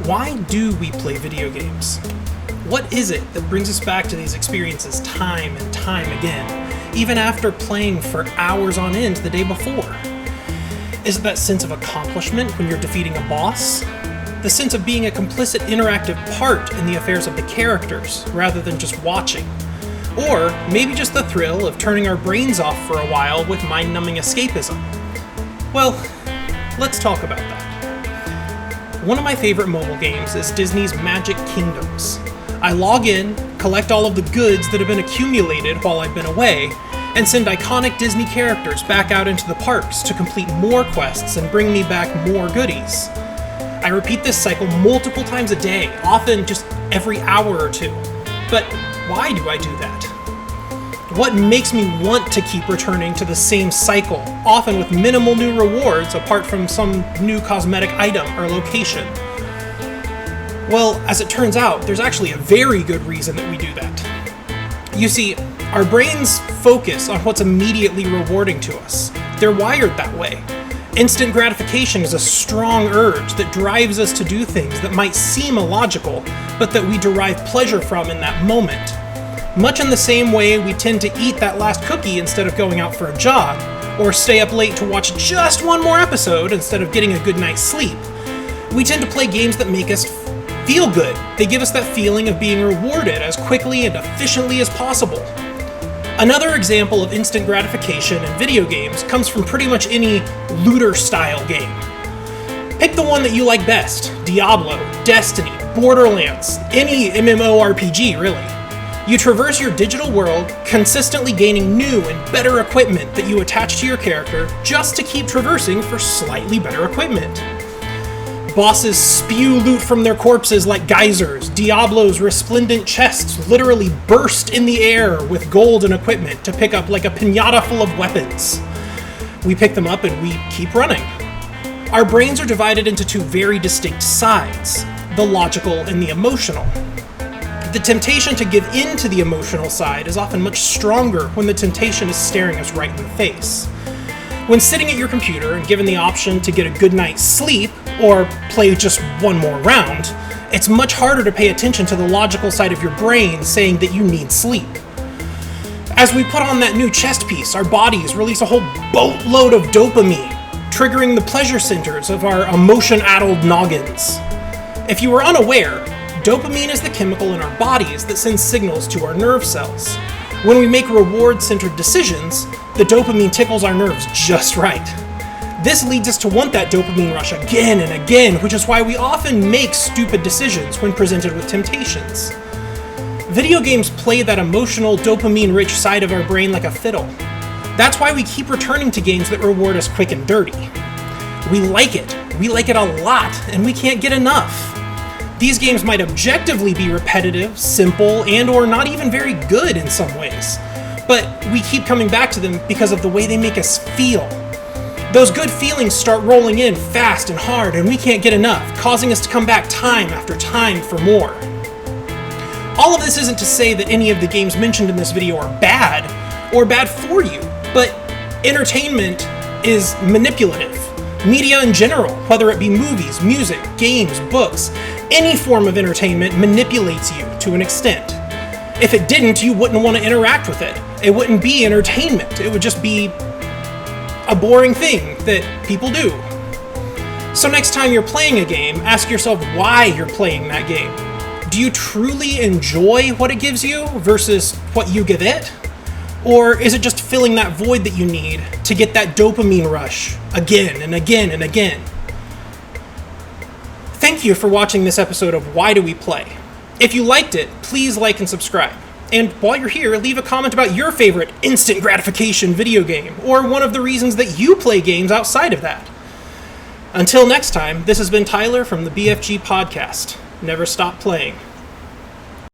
why do we play video games? What is it that brings us back to these experiences time and time again, even after playing for hours on end the day before? Is it that sense of accomplishment when you're defeating a boss? The sense of being a complicit interactive part in the affairs of the characters, rather than just watching? Or maybe just the thrill of turning our brains off for a while with mind-numbing escapism? Well, let's talk about that. One of my favorite mobile games is Disney's Magic Kingdoms. I log in, collect all of the goods that have been accumulated while I've been away, and send iconic Disney characters back out into the parks to complete more quests and bring me back more goodies. I repeat this cycle multiple times a day, often just every hour or two. But why do I do that? What makes me want to keep returning to the same cycle, often with minimal new rewards apart from some new cosmetic item or location? Well, as it turns out, there's actually a very good reason that we do that. You see, our brains focus on what's immediately rewarding to us. They're wired that way. Instant gratification is a strong urge that drives us to do things that might seem illogical, but that we derive pleasure from in that moment. Much in the same way we tend to eat that last cookie instead of going out for a jog, or stay up late to watch just one more episode instead of getting a good night's sleep. We tend to play games that make us feel good. They give us that feeling of being rewarded as quickly and efficiently as possible. Another example of instant gratification in video games comes from pretty much any looter-style game. Pick the one that you like best: Diablo, Destiny, Borderlands, any MMORPG really. You traverse your digital world, consistently gaining new and better equipment that you attach to your character just to keep traversing for slightly better equipment. Bosses spew loot from their corpses like geysers. Diablo's resplendent chests literally burst in the air with gold and equipment to pick up like a piñata full of weapons. We pick them up and we keep running. Our brains are divided into two very distinct sides, the logical and the emotional. The temptation to give in to the emotional side is often much stronger when the temptation is staring us right in the face. When sitting at your computer and given the option to get a good night's sleep, or play just one more round, it's much harder to pay attention to the logical side of your brain saying that you need sleep. As we put on that new chest piece, our bodies release a whole boatload of dopamine, triggering the pleasure centers of our emotion-addled noggins. If you were unaware, dopamine is the chemical in our bodies that sends signals to our nerve cells. When we make reward-centered decisions, the dopamine tickles our nerves just right. This leads us to want that dopamine rush again and again, which is why we often make stupid decisions when presented with temptations. Video games play that emotional, dopamine-rich side of our brain like a fiddle. That's why we keep returning to games that reward us quick and dirty. We like it a lot, and we can't get enough. These games might objectively be repetitive, simple, and/or not even very good in some ways, but we keep coming back to them because of the way they make us feel. Those good feelings start rolling in fast and hard, and we can't get enough, causing us to come back time after time for more. All of this isn't to say that any of the games mentioned in this video are bad, or bad for you, but entertainment is manipulative. Media in general, whether it be movies, music, games, books, any form of entertainment manipulates you to an extent. If it didn't, you wouldn't want to interact with it. It wouldn't be entertainment. It would just be a boring thing that people do. So next time you're playing a game, ask yourself why you're playing that game. Do you truly enjoy what it gives you versus what you give it? Or is it just filling that void that you need to get that dopamine rush again and again and again? Thank you for watching this episode of Why Do We Play? If you liked it, please like and subscribe. And while you're here, leave a comment about your favorite instant gratification video game, or one of the reasons that you play games outside of that. Until next time, this has been Tyler from the BFG Podcast. Never stop playing.